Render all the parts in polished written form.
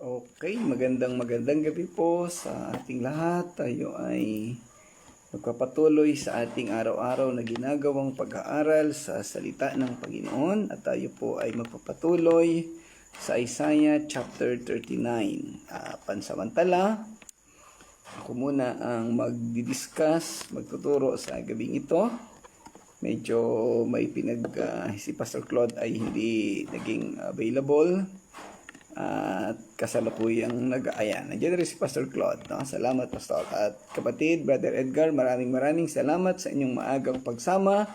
Okay, magandang gabi po sa ating lahat. Tayo ay magpapatuloy sa ating araw-araw na ginagawang pag-aaral sa salita ng Panginoon at tayo po ay magpapatuloy sa Isaiah chapter 39. Pansamantala, ako muna ang magtuturo sa gabing ito. Medyo may si Pastor Claude ay hindi naging available. At kasalukuyang nag-ayan. Nandiyan rin si Pastor Claude. No? Salamat, Pastor. At kapatid, Brother Edgar, maraming salamat sa inyong maagang pagsama.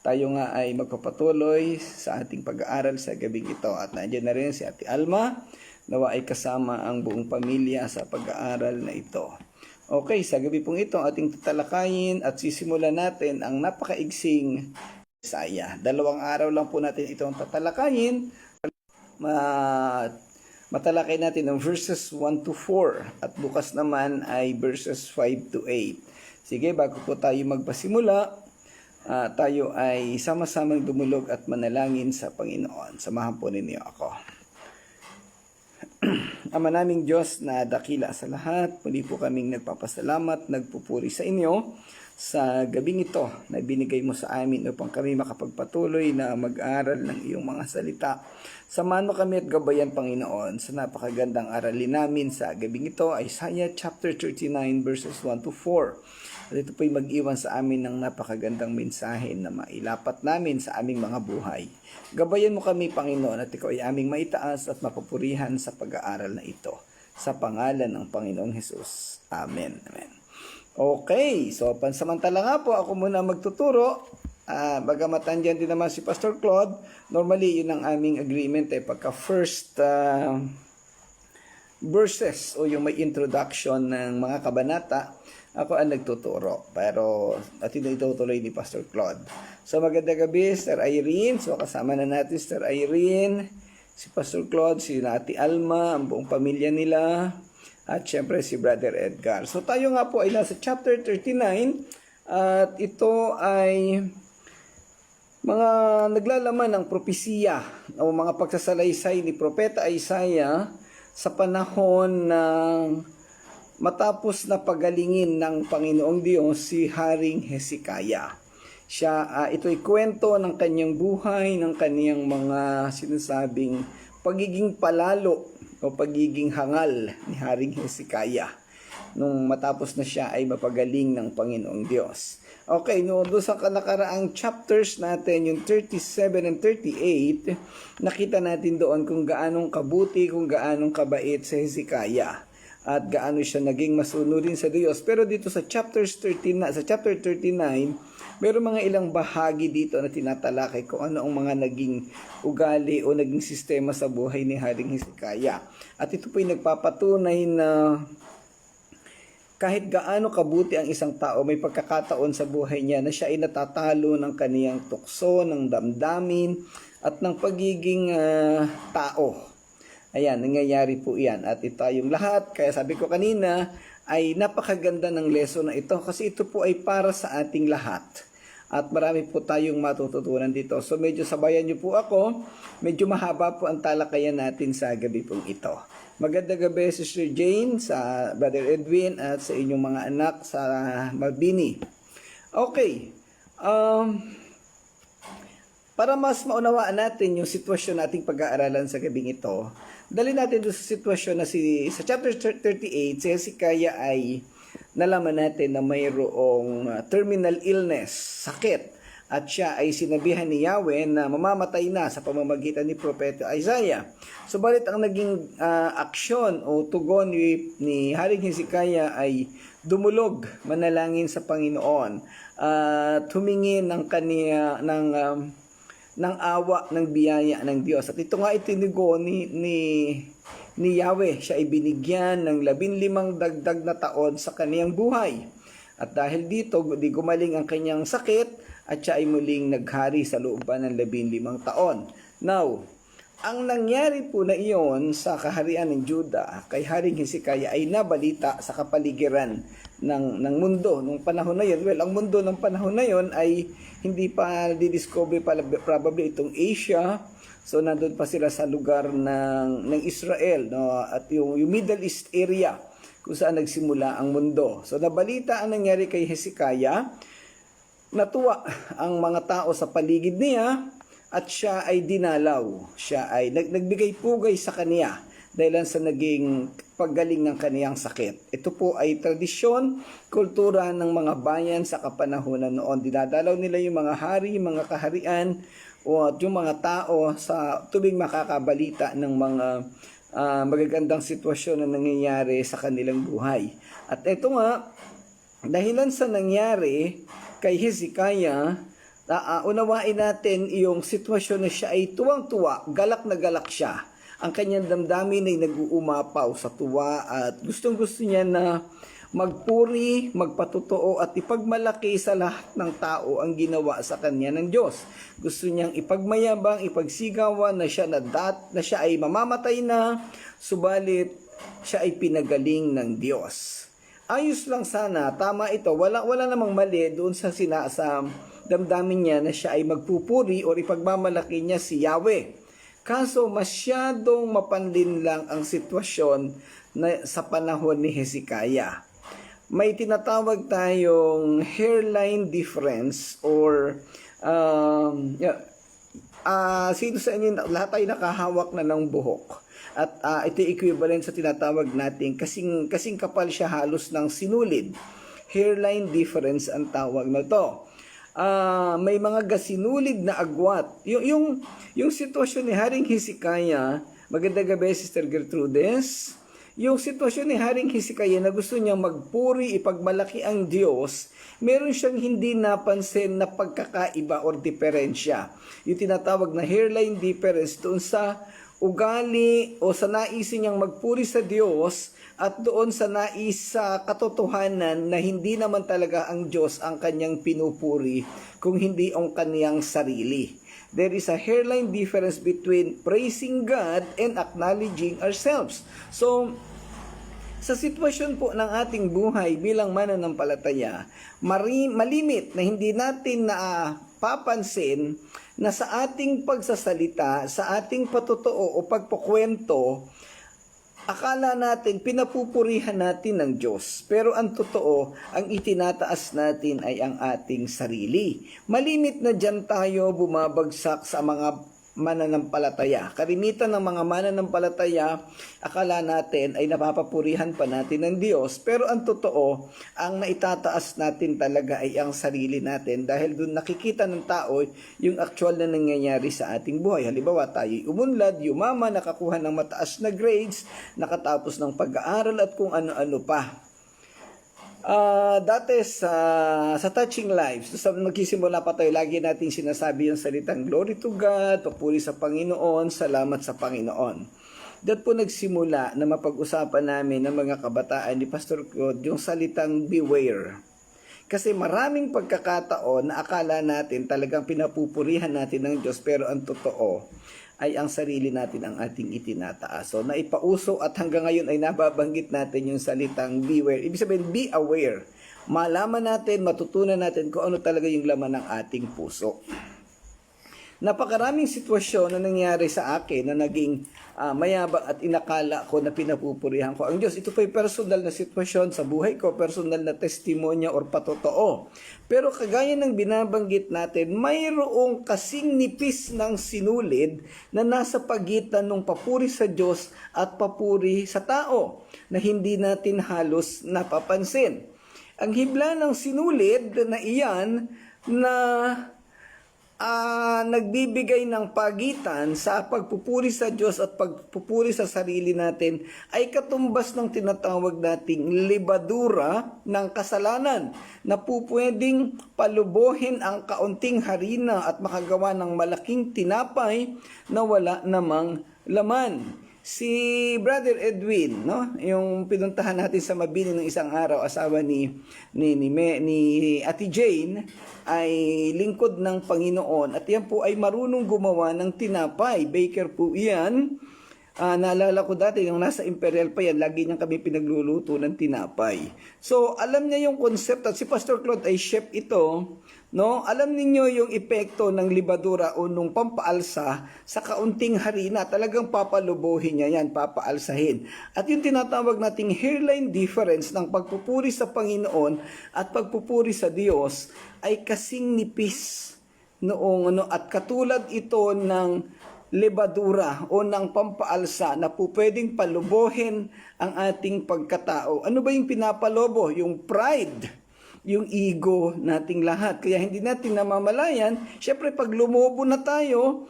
Tayo nga ay magpapatuloy sa ating pag-aaral sa gabing ito. At nandiyan na rin si Ate Alma. Nawa ay kasama ang buong pamilya sa pag-aaral na ito. Okay, sa gabi pong ito, ating tatalakayin at sisimulan natin ang napakaigsing Isaiah. 2 araw lang po natin itong tatalakayin. Matalakay natin ang verses 1 to 4 at bukas naman ay verses 5 to 8. Sige, bago po tayo magpasimula, tayo ay sama-samang dumulog at manalangin sa Panginoon. Samahan po ninyo ako. Ama naming Diyos na dakila sa lahat, muli po kaming nagpapasalamat, nagpupuri sa inyo sa gabing ito na binigay mo sa amin upang kami makapagpatuloy na mag-aral ng iyong mga salita. Samahan mo kami at gabayan, Panginoon, sa napakagandang aralin namin sa gabing ito, Isaiah chapter 39 verses 1 to 4. At ito po'y mag-iwan sa amin ng napakagandang mensahe na mailapat namin sa aming mga buhay. Gabayan mo kami, Panginoon, at ikaw ay aming maitaas at mapupurihan sa pag-aaral na ito. Sa pangalan ng Panginoong Hesus. Amen. Amen. Okay, so pansamantala nga po, ako muna magtuturo. Bagamat andyan din naman si Pastor Claude, normally yun ang aming agreement pagka first verses o yung may introduction ng mga kabanata, ako ang nagtuturo. Pero atin na itutuloy ni Pastor Claude. So magandang gabi, Sir Irene. So kasama na natin Sir Irene, si Pastor Claude, si Ate Alma, ang buong pamilya nila. At syempre si Brother Edgar. So tayo nga po ay nasa chapter 39 at ito ay mga naglalaman ng propesiya o mga pagsasalaysay ni Propeta Isaiah sa panahon ng matapos na pagalingin ng Panginoong Diyos si Haring Hezekiah. Ito'y kwento ng kanyang buhay, ng kanyang mga sinasabing pagiging palalo o pagiging hangal ni Haring Hezekiah nung matapos na siya ay mapagaling ng Panginoong Diyos. Okay, doon sa nakaraang chapters natin, yung 37 and 38, nakita natin doon kung gaanong kabuti, kung gaanong kabait si Hezekiah at gaano siya naging masunurin sa Diyos. Pero dito sa chapter 39, meron mga ilang bahagi dito na tinatalakay kung ano ang mga naging ugali o naging sistema sa buhay ni Haring Hezekiah. At ito po'y nagpapatunay na kahit gaano kabuti ang isang tao, may pagkakataon sa buhay niya na siya ay natatalo ng kaniyang tukso, ng damdamin, at ng pagiging tao. Ayan, nangyayari po yan. At ito yung lahat, kaya sabi ko kanina, ay napakaganda ng lesson na ito kasi ito po ay para sa ating lahat. At marami po tayong matututunan dito. So medyo sabayan niyo po ako. Medyo mahaba po ang talakayan natin sa gabi pong ito. Magandang gabi, Sister Jane, sa Brother Edwin, at sa inyong mga anak sa Mabini. Okay. Para mas maunawaan natin yung sitwasyon nating pag-aaralan sa gabing ito, dali natin doon sa sitwasyon na sa chapter 38, si Hezekiah ay nalaman natin na mayroong terminal illness, sakit. At siya ay sinabihan ni Yahweh na mamamatay na sa pamamagitan ni Propeta Isaiah. Subalit ang naging aksyon o tugon ni Haring Hezekiah ay dumulog, manalangin sa Panginoon at humingi ng ng awa, ng biyaya ng Diyos. At ito nga itinigo ni Yahweh. Siya ay binigyan ng 15 dagdag na taon sa kaniyang buhay. At dahil dito, di gumaling ang kanyang sakit at siya ay muling naghari sa looban ng 15 taon. Now, ang nangyari po na iyon sa kaharian ng Juda kay Haring Hezekiah ay nabalita sa kapaligiran ng mundo nung panahon na yun. Well, ang mundo ng panahon na yun ay hindi pa didiscover probably itong Asia. So nandun pa sila sa lugar ng Israel, no? At yung Middle East area kung saan nagsimula ang mundo. So nabalita ang nangyari kay Hezekiah, natuwa ang mga tao sa paligid niya at siya ay dinalaw. Siya ay nagbigay pugay sa kanya dahil sa naging paggaling ng kaniyang sakit. Ito po ay tradisyon, kultura ng mga bayan sa kapanahunan noon. Dinadalaw nila yung mga hari, mga kaharian, o yung mga tao sa tuwing makakabalita ng mga magagandang sitwasyon na nangyayari sa kanilang buhay. At ito nga, dahilan sa nangyari kay Hezekiah, unawain natin yung sitwasyon na siya ay tuwang-tuwa, galak na galak siya. Ang kanyang damdamin ay nag-uumapaw sa tuwa at gustong-gusto niya na magpuri, magpatotoo at ipagmalaki sa lahat ng tao ang ginawa sa kanya ng Diyos. Gusto niyang ipagmayabang, ipagsigawan na siya ay mamamatay na, subalit siya ay pinagaling ng Diyos. Ayos lang sana, tama ito, wala namang mali doon sa damdamin niya na siya ay magpupuri o ipagmamalaki niya si Yahweh. Kaso masyadong mapanlin lang ang sitwasyon sa panahon ni Hezekiah. May tinatawag tayong hairline difference or sino sa inyo, lahat tayo nakahawak na ng buhok. At ito equivalent sa tinatawag natin, kasing kapal siya halos ng sinulid. Hairline difference ang tawag na to. May mga gasinulid na agwat. Yung sitwasyon ni Haring Hezekiah, magandang gabi Sister Gertrudes, yung sitwasyon ni Haring Hezekiah na gusto niyang magpuri, ipagmalaki ang Diyos, meron siyang hindi napansin na pagkakaiba or diferensya. Yung tinatawag na hairline difference doon sa ugali o sa naisin niyang magpuri sa Diyos at doon sa nais sa katotohanan na hindi naman talaga ang Diyos ang kanyang pinupuri kung hindi ang kanyang sarili. There is a hairline difference between praising God and acknowledging ourselves. So, sa sitwasyon po ng ating buhay bilang mananampalataya, malimit na hindi natin papansin na sa ating pagsasalita, sa ating patotoo o pagpukwento, akala natin pinapupurihan natin ng Diyos. Pero ang totoo, ang itinataas natin ay ang ating sarili. Malimit na dyan tayo bumabagsak sa mga mananampalataya. Karimitan ng mga mananampalataya, akala natin ay napapapurihan pa natin ng Diyos. Pero ang totoo, ang naitataas natin talaga ay ang sarili natin dahil doon nakikita ng tao yung actual na nangyayari sa ating buhay. Halimbawa, tayo umunlad, yumaman, nakakuha ng mataas na grades, nakatapos ng pag-aaral at kung ano-ano pa. Dati sa Touching Lives, magsisimula pa tayo, lagi natin sinasabi yung salitang glory to God, papuri sa Panginoon, salamat sa Panginoon. Doon po nagsimula na mapag-usapan namin ng mga kabataan ni Pastor Claude yung salitang beware. Kasi maraming pagkakataon na akala natin talagang pinapupurihan natin ng Diyos, pero ang totoo ay ang sarili natin ang ating itinataas. So, naipauso at hanggang ngayon ay nababanggit natin yung salitang beware. Ibig sabihin, be aware. Malaman natin, matutunan natin kung ano talaga yung laman ng ating puso. Napakaraming sitwasyon na nangyari sa akin na naging mayabang at inakala ko na pinapupurihan ko ang Diyos. Ito po ay personal na sitwasyon sa buhay ko, personal na testimonya or patotoo. Pero kagaya ng binabanggit natin, mayroong kasing nipis ng sinulid na nasa pagitan ng papuri sa Diyos at papuri sa tao na hindi natin halos napapansin. Ang hibla ng sinulid na iyan na nagbibigay ng pagitan sa pagpupuri sa Diyos at pagpupuri sa sarili natin ay katumbas ng tinatawag nating libadura ng kasalanan na pupwedeng palubuhin ang kaunting harina at makagawa ng malaking tinapay na wala namang laman. Si Brother Edwin, no, yung pinuntahan natin sa Mabini ng isang araw, asawa ni Ate Jane, ay lingkod ng Panginoon at yan po ay marunong gumawa ng tinapay. Baker po iyan. Naalala ko dati, nung nasa Imperial pa yan, lagi niyang kami pinagluluto ng tinapay. So, alam niya yung concept at si Pastor Claude ay chef ito, no? Alam niyo yung epekto ng libadura o nung pampaalsa sa kaunting harina. Talagang papalubuhin niya yan, papaalsahin. At yung tinatawag nating hairline difference ng pagpupuri sa Panginoon at pagpupuri sa Diyos ay kasing nipis noong at katulad ito ng lebadura o ng pampaalsa na po pwedeng palubohin ang ating pagkatao. Ano ba yung pinapalobo? Yung pride, yung ego nating lahat. Kaya hindi natin namamalayan, syempre pag lumobo na tayo,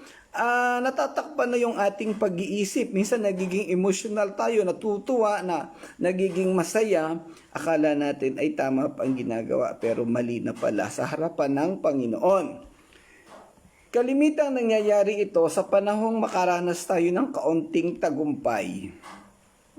natatakpan na yung ating pag-iisip. Minsan nagiging emotional tayo, natutuwa na, nagiging masaya. Akala natin ay tama pa ang ginagawa pero mali na pala sa harapan ng Panginoon. Kalimitang nangyayari ito sa panahong makaranas tayo ng kaunting tagumpay.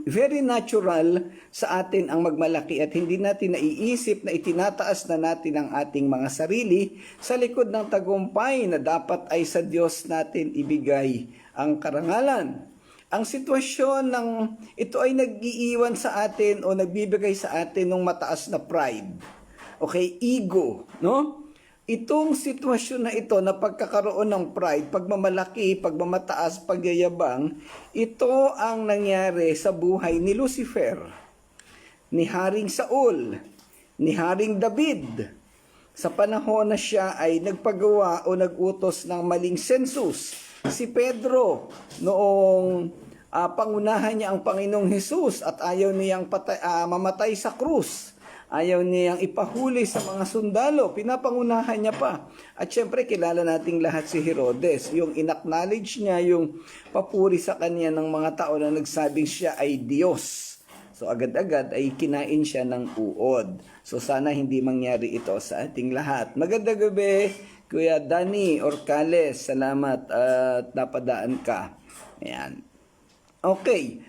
Very natural sa atin ang magmalaki at hindi natin naiisip na itinataas na natin ang ating mga sarili sa likod ng tagumpay na dapat ay sa Diyos natin ibigay ang karangalan. Ang sitwasyon ng ito ay nag-iiwan sa atin o nagbibigay sa atin ng mataas na pride. Okay, ego, no? Itong sitwasyon na ito na pagkakaroon ng pride, pagmamalaki, pagmamataas, pagyayabang, ito ang nangyari sa buhay ni Lucifer, ni Haring Saul, ni Haring David. Sa panahon na siya ay nagpagawa o nagutos ng maling sensus. Si Pedro, noong pangunahan niya ang Panginoong Hesus at ayaw niyang mamatay sa krus. Ayaw niyang ipahuli sa mga sundalo, pinapangunahan niya pa. At syempre, kilala nating lahat si Herodes. Yung inacknowledge niya, yung papuri sa kanya ng mga tao na nagsabing siya ay Diyos. So agad-agad ay kinain siya ng uod. So sana hindi mangyari ito sa ating lahat. Magandang gabi, Kuya Danny Orcales. Salamat at napadaan ka. Ayan. Okay.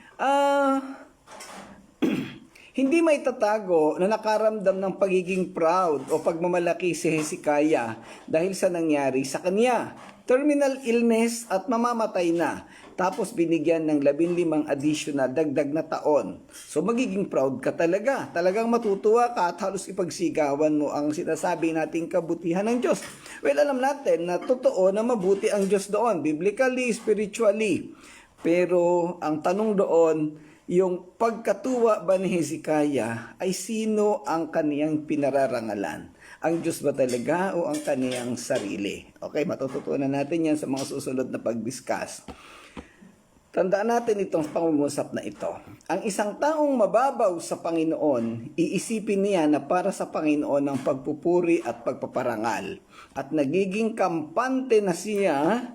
Hindi may tatago na nakaramdam ng pagiging proud o pagmamalaki si Hezekiah dahil sa nangyari sa kanya. Terminal illness at mamamatay na. Tapos binigyan ng 15 additional dagdag na taon. So magiging proud ka talaga. Talagang matutuwa ka at halos ipagsigawan mo ang sinasabi nating kabutihan ng Diyos. Well, alam natin na totoo na mabuti ang Diyos doon, biblically, spiritually. Pero ang tanong doon, yung pagkatuwa ba ni Hezekiah ay sino ang kaniyang pinararangalan? Ang Diyos ba talaga o ang kaniyang sarili? Okay, matututunan natin yan sa mga susunod na pag-discuss. Tandaan natin itong pangungusap na ito. Ang isang taong mababaw sa Panginoon, iisipin niya na para sa Panginoon ang pagpupuri at pagpaparangal. At nagiging kampante na siya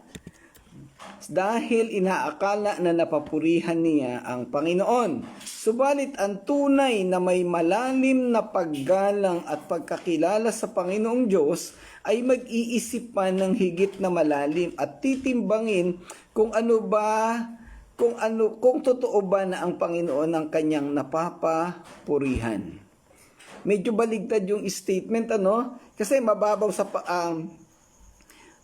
dahil inaakala na napapurihan niya ang Panginoon. Subalit ang tunay na may malalim na paggalang at pagkakilala sa Panginoong Diyos ay mag-iisip pa ng higit na malalim at titimbangin kung totoo ba na ang Panginoon ang kanyang napapapurihan. Medyo baligtad yung statement, kasi mababaw sa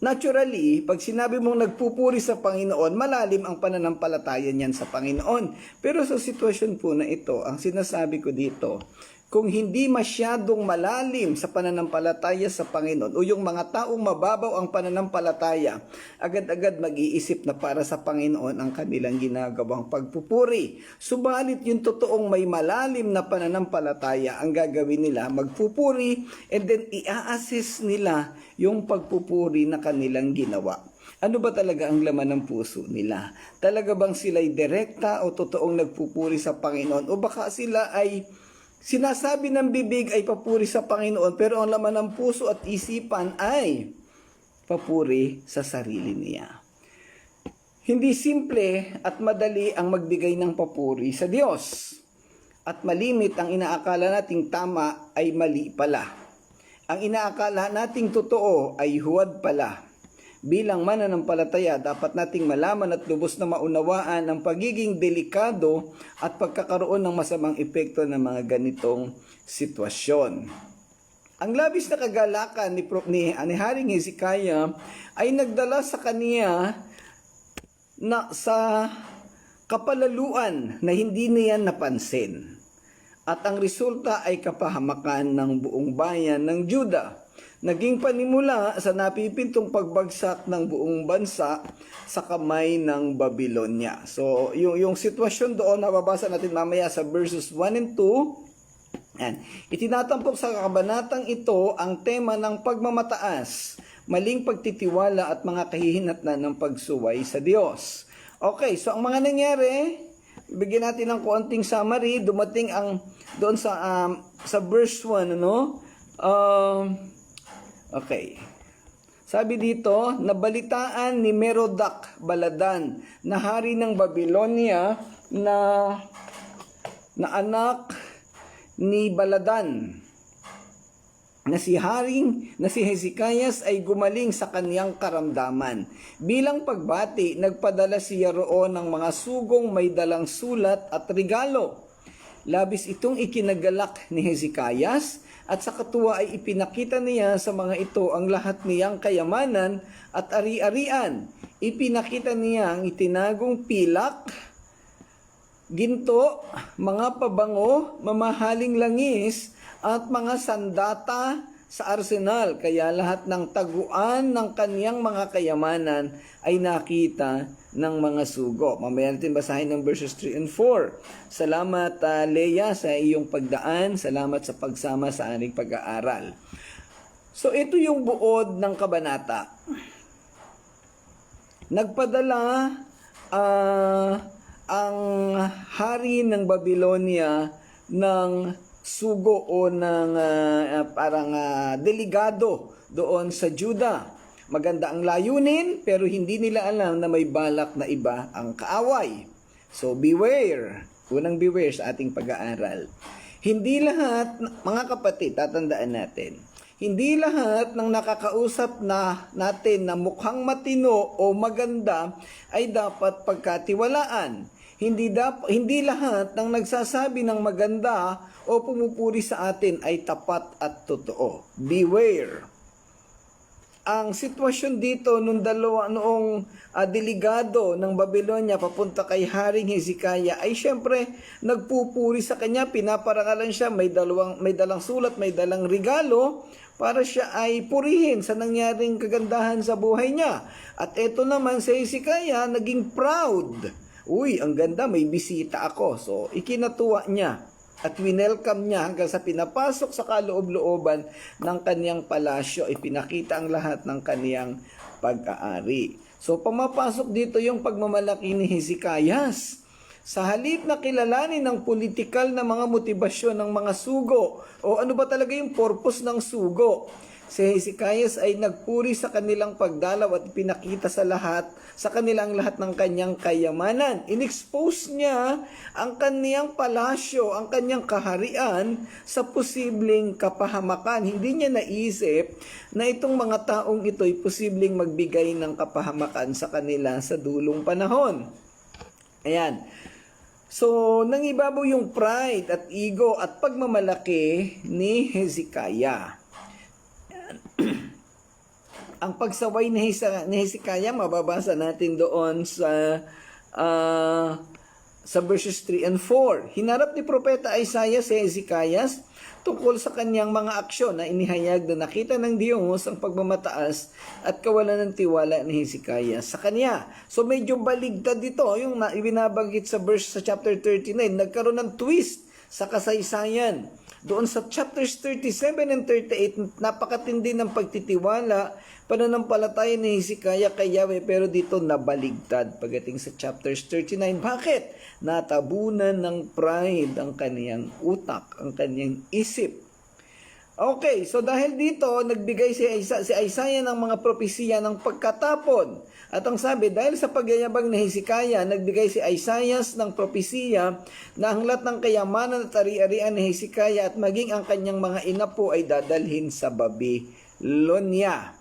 naturally, pag sinabi mong nagpupuri sa Panginoon, malalim ang pananampalataya niyan sa Panginoon. Pero sa sitwasyon po na ito, ang sinasabi ko dito, kung hindi masyadong malalim sa pananampalataya sa Panginoon o yung mga taong mababaw ang pananampalataya, agad-agad mag-iisip na para sa Panginoon ang kanilang ginagawang pagpupuri. Subalit yung totoong may malalim na pananampalataya, ang gagawin nila, magpupuri and then i-assess nila yung pagpupuri na kanilang ginawa. Ano ba talaga ang laman ng puso nila? Talaga bang sila'y direkta o totoong nagpupuri sa Panginoon? O baka sila ay sinasabi ng bibig ay papuri sa Panginoon, pero ang laman ng puso at isipan ay papuri sa sarili niya. Hindi simple at madali ang magbigay ng papuri sa Diyos. At malimit ang inaakala nating tama ay mali pala. Ang inaakala nating totoo ay huwad pala. Bilang mananampalataya, dapat nating malaman at lubos na maunawaan ang pagiging delikado at pagkakaroon ng masamang epekto ng mga ganitong sitwasyon. Ang labis na kagalakan ni Haring Hezekiah ay nagdala sa kaniya na sa kapalaluan na hindi niya napansin. At ang resulta ay kapahamakan ng buong bayan ng Juda. Naging panimula sa napipintong pagbagsak ng buong bansa sa kamay ng Babylonia. So, yung sitwasyon doon, nababasa natin mamaya sa verses 1 and 2. Yan. Itinatampok sa kabanatang ito ang tema ng pagmamataas, maling pagtitiwala at mga kahihinatnan ng pagsuway sa Diyos. Okay, so ang mga nangyari, bigyan natin ng konting summary. Dumating ang doon sa verse 1, ano? Okay. Sabi dito, nabalitaan ni Merodach Baladan na hari ng Babylonia na anak ni Baladan na si Hezekias ay gumaling sa kaniyang karamdaman. Bilang pagbati, nagpadala siya roon ng mga sugong may dalang sulat at regalo. Labis itong ikinagalak ni Hezekias at sa katuwa ay ipinakita niya sa mga ito ang lahat niyang kayamanan at ari-arian. Ipinakita niya ang itinagong pilak, ginto, mga pabango, mamahaling langis, at mga sandata sa arsenal. Kaya lahat ng taguan ng kaniyang mga kayamanan ay nakita ng mga sugo. Mamaya natin basahin ng verses 3 and 4. Salamat, Leia, sa iyong pagdaan. Salamat sa pagsama sa ating pag-aaral. So, ito yung buod ng kabanata. Nagpadala ang hari ng Babylonia ng sugo o ng delegado doon sa Juda. Maganda ang layunin, pero hindi nila alam na may balak na iba ang kaaway. So beware. Unang beware sa ating pag-aaral. Hindi lahat, mga kapatid, tatandaan natin, hindi lahat ng nakakausap natin na mukhang matino o maganda ay dapat pagkatiwalaan. Hindi lahat ng nagsasabi ng maganda o pumupuri sa atin ay tapat at totoo. Beware. Ang sitwasyon dito noong delegado ng Babylonia papunta kay Haring Hezekiah ay syempre nagpupuri sa kanya, pinaparangalan siya, may dalang sulat, may dalang regalo para siya ay purihin sa nangyaring kagandahan sa buhay niya. At eto naman si Hezekiah naging proud. Uy, ang ganda, may bisita ako. So, ikinatuwa niya at winelcome niya hanggang sa pinapasok sa kaloob-looban ng kaniyang palasyo, ipinakita ang lahat ng kaniyang pag-aari. So, pumapasok dito yung pagmamalaki ni Hezekias. Sa halip na kilalanin ng politikal na mga motibasyon ng mga sugo, o ano ba talaga yung purpose ng sugo? Si Hezekias ay nagpuri sa kanilang pagdalaw at pinakita sa kanilang lahat ng kanyang kayamanan. Inexpose niya ang kanyang palasyo, ang kanyang kaharian sa posibleng kapahamakan. Hindi niya naisip na itong mga taong ito ay posibleng magbigay ng kapahamakan sa kanila sa dulong panahon. Ayan. So, nangibabaw yung pride at ego at pagmamalaki ni Hezekiah. Ang pagsaway ni Hezekiah, mababasa natin doon sa verses 3 and 4. Hinarap ni Propeta Isaiah si Hezekiah tungkol sa kanyang mga aksyon na inihayag na nakita ng Diyos ang pagmamataas at kawalan ng tiwala ni Hezekiah sa kanya. So medyo baligtad dito, yung ibinabanggit sa chapter 39, nagkaroon ng twist sa kasaysayan. Doon sa chapters 37 and 38, napakatindi ng pagtitiwala, pananampalataya ni Hezekiah kay Yahweh, pero dito nabaligtad pagdating sa chapters 39. Bakit? Natabunan ng pride ang kaniyang utak, ang kaniyang isip. Okay, so dahil dito, nagbigay si Isaiah ng mga propesiya ng pagkatapon. At ang sabi, dahil sa pagyayabang ni Hezekiah, nagbigay si Isaiah ng propesiya na ang lahat ng kayamanan at ari-arian ni Hezekiah at maging ang kanyang mga inapo ay dadalhin sa Babylonia.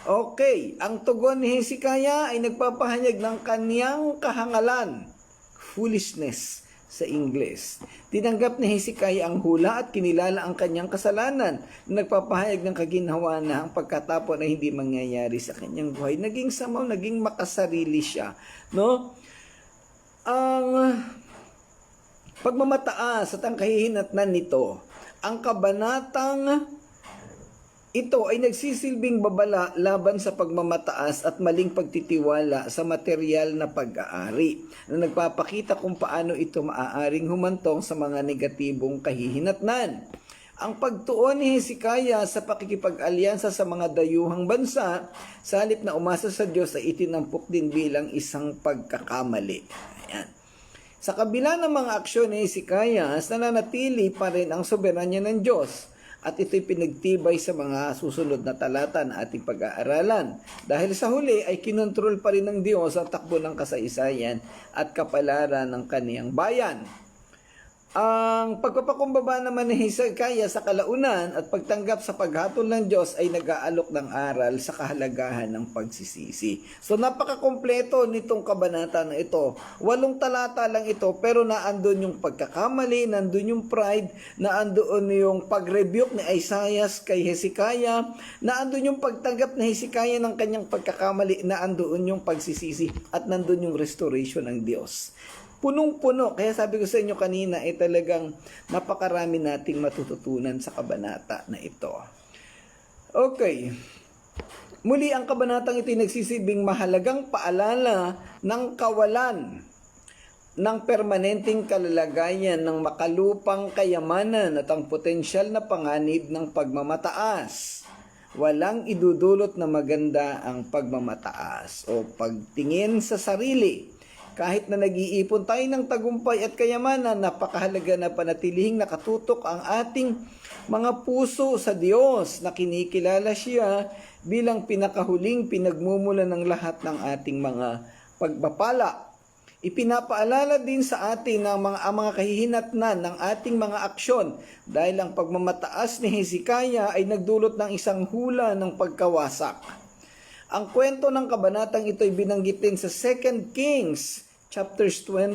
Okay, ang tugon ni Hezekiah ay nagpapahayag ng kanyang kahangalan, foolishness sa Ingles. Tinanggap ni Hezekiah ang hula at kinilala ang kanyang kasalanan. Nagpapahayag ng kaginhawa na ang pagkatapon ay hindi mangyayari sa kanyang buhay. Naging samaw, naging makasarili siya. No? Ang ang pagmamataas at ang kahihinatnan nito, ang kabanatang ito ay nagsisilbing babala laban sa pagmamataas at maling pagtitiwala sa material na pag-aari na nagpapakita kung paano ito maaaring humantong sa mga negatibong kahihinatnan. Ang pagtuon ni Hezekiah sa pakikipag-alyansa sa mga dayuhang bansa, sa halip na umasa sa Diyos, ay itinampok din bilang isang pagkakamali. Ayan. Sa kabila ng mga aksyon ni Hezekiah, nananatili pa rin ang soberanya ng Diyos. At ito'y pinagtibay sa mga susunod na talata na ating pag-aaralan. Dahil sa huli ay kinontrol pa rin ng Diyos ang takbo ng kasaysayan at kapalaran ng kaniyang bayan. Ang pagpapakumbaba naman ni Hezekiah sa kalaunan at pagtanggap sa paghatol ng Diyos ay nag-aalok ng aral sa kahalagahan ng pagsisisi. So napakakompleto nitong kabanata na ito. 8 talata lang ito pero naandun yung pagkakamali, nandun yung pride, naandun yung pag-rebuke ni Isaiah kay Hezekiah, naandun yung pagtanggap ni Hezekiah ng kanyang pagkakamali, naandun yung pagsisisi at nandun yung restoration ng Diyos. Punong-puno. Kaya sabi ko sa inyo kanina, talagang napakarami nating matututunan sa kabanata na ito. Okay. Muli, ang kabanatang ito ay nagsisilbing mahalagang paalala ng kawalan ng permanenteng kalalagayan ng makalupang kayamanan at ang potensyal na panganib ng pagmamataas. Walang idudulot na maganda ang pagmamataas o pagtingin sa sarili. Kahit na nag-iipon tayo ng tagumpay at kayamanan, napakahalaga na panatilihing nakatutok ang ating mga puso sa Diyos na kinikilala siya bilang pinakahuling pinagmumula ng lahat ng ating mga pagpapala. Ipinapaalala din sa atin ang mga kahihinatnan ng ating mga aksyon dahil ang pagmamataas ni Hezekiah ay nagdulot ng isang hula ng pagkawasak. Ang kwento ng kabanatang ito ay binanggit din sa 2 Kings chapter 20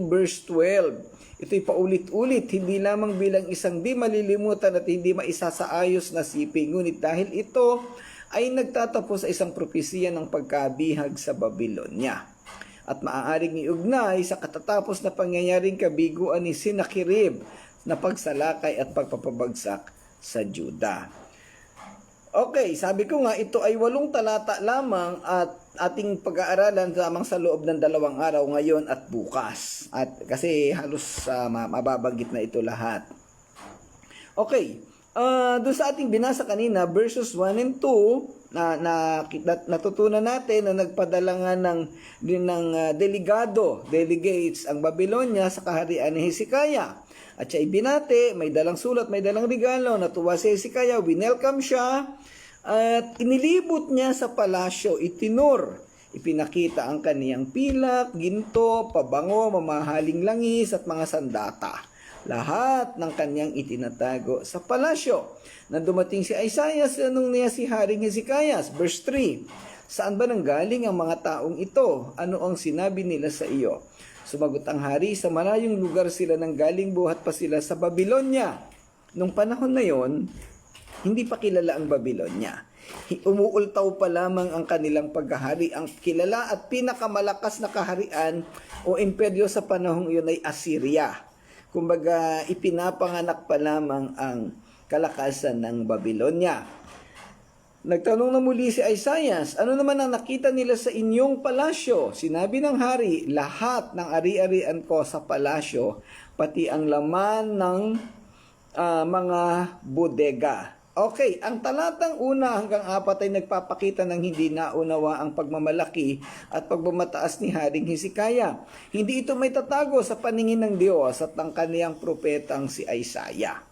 verse 12. Ito'y paulit-ulit, hindi lamang bilang isang di malilimutan at hindi maisasaayos na sipi, ngunit dahil ito ay nagtatapos sa isang propesiya ng pagkabihag sa Babylonia. At maaaring iugnay sa katatapos na pangyayaring kabiguan ni Sennacherib na pagsalakay at pagpapabagsak sa Juda. Okay, sabi ko nga, ito ay 8 talata lamang at ating pag-aaralan lamang sa loob ng 2 araw ngayon at bukas. At kasi halos mababanggit na ito lahat. Okay, doon sa ating binasa kanina, verses 1 and 2, natutunan natin na nagpadala nga ng delegates ang Babylonia sa kaharian ni Hezekiah. At siya ibinate, may dalang sulat, may dalang regalo, natuwa si Hezekiah, winelcome siya, at inilibot niya sa palasyo, itinur, ipinakita ang kaniyang pilak, ginto, pabango, mamahaling langis, at mga sandata. Lahat ng kaniyang itinatago sa palasyo. Nang dumating si Isaiah, anong niya si Haring Hezekiah? Verse 3, saan ba nanggaling ang mga taong ito? Ano ang sinabi nila sa iyo? Sumagot ang hari, sa malayong lugar sila nanggaling, buhat pa sila sa Babylonia. Nung panahon na yon, hindi pa kilala ang Babylonia. Umuultaw pa lamang ang kanilang paghahari. Ang kilala at pinakamalakas na kaharian o imperyo sa panahong iyon ay Assyria. Kumbaga, ipinapanganak pa lamang ang kalakasan ng Babylonia. Nagtanong na muli si Isaiah, ano naman ang nakita nila sa inyong palasyo? Sinabi ng hari, lahat ng ari-arian ko sa palasyo, pati ang laman ng mga bodega. Okay, ang talatang 1 hanggang 4 ay nagpapakita ng hindi naunawa ang pagmamalaki at pagmamataas ni Haring Hezekiah. Hindi ito may tatago sa paningin ng Diyos at ng kaniyang propetang si Isaiah.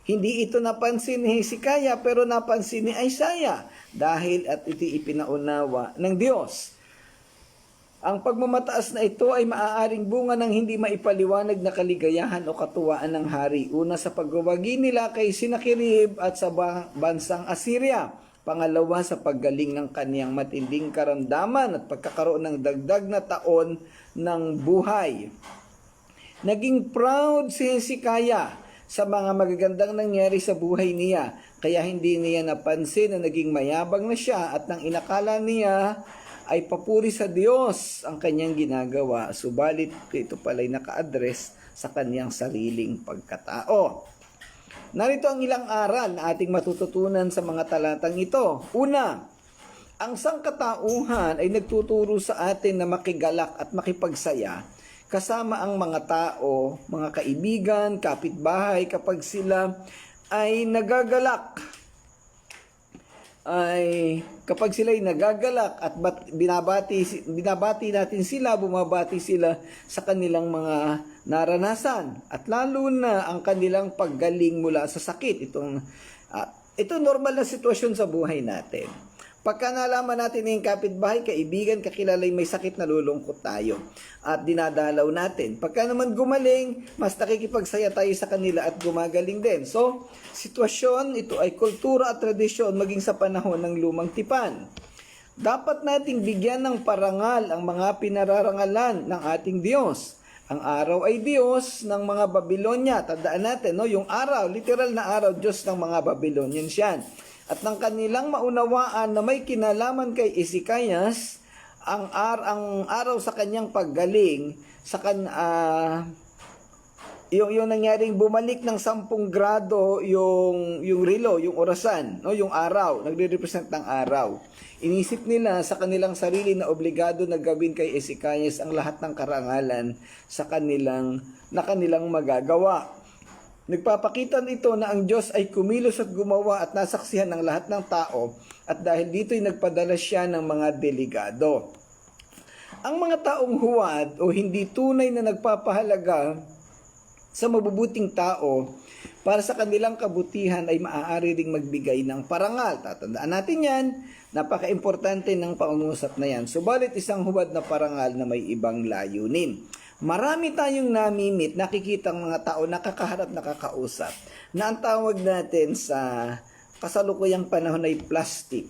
Hindi ito napansin ni Hezekiah pero napansin ni Isaiah dahil at iti ipinaunawa ng Diyos. Ang pagmamataas na ito ay maaaring bunga ng hindi maipaliwanag na kaligayahan o katuwaan ng hari. Una sa pagwawagi nila kay Sennacherib at sa bansang Assyria. Pangalawa sa paggaling ng kaniyang matinding karamdaman at pagkakaroon ng dagdag na taon ng buhay. Naging proud si Hezekiah sa mga magagandang nangyari sa buhay niya. Kaya hindi niya napansin na naging mayabang na siya at nang inakala niya ay papuri sa Diyos ang kanyang ginagawa, subalit ito pala'y naka-address sa kanyang sariling pagkatao. Narito ang ilang aral na ating matututunan sa mga talatang ito. Una, ang sangkatauhan ay nagtuturo sa atin na makigalak at makipagsaya kasama ang mga tao, mga kaibigan, kapitbahay kapag sila ay nagagalak. Kapag sila ay nagagalak at binabati natin sila, bumabati sila sa kanilang mga naranasan at lalo na ang kanilang paggaling mula sa sakit. Ito normal na sitwasyon sa buhay natin. Pagka nalaman natin na yung kapitbahay, kaibigan, kakilala may sakit, nalulungkot tayo at dinadalaw natin. Pagka naman gumaling, mas nakikipagsaya tayo sa kanila at gumagaling din. So, sitwasyon, ito ay kultura at tradisyon maging sa panahon ng lumang tipan. Dapat nating bigyan ng parangal ang mga pinararangalan ng ating Diyos. Ang araw ay Diyos ng mga Babylonia. Tandaan natin, no? Yung araw, literal na araw, Diyos ng mga Babylonians yan. At ng kanilang maunawaan na may kinalaman kay Ezekias, ang araw sa kanyang paggaling, yung nangyaring bumalik ng 10 grado yung relo, yung orasan, no, yung araw, nagre-represent ng araw. Inisip nila sa kanilang sarili na obligado na gawin kay Ezekias ang lahat ng karangalan sa kanilang magagawa. Nagpapakita nito na ang Diyos ay kumilos at gumawa at nasaksihan ng lahat ng tao at dahil dito'y nagpadala siya ng mga delegado. Ang mga taong huwad o hindi tunay na nagpapahalaga sa mabubuting tao para sa kanilang kabutihan ay maaari ring magbigay ng parangal. Tatandaan natin yan, napaka-importante ng pangungusap na yan. Subalit isang huwad na parangal na may ibang layunin. Marami tayong namimit, nakikita ang mga tao nakakaharap, nakakausap, na ang tawag natin sa kasalukuyang panahon ay plastic.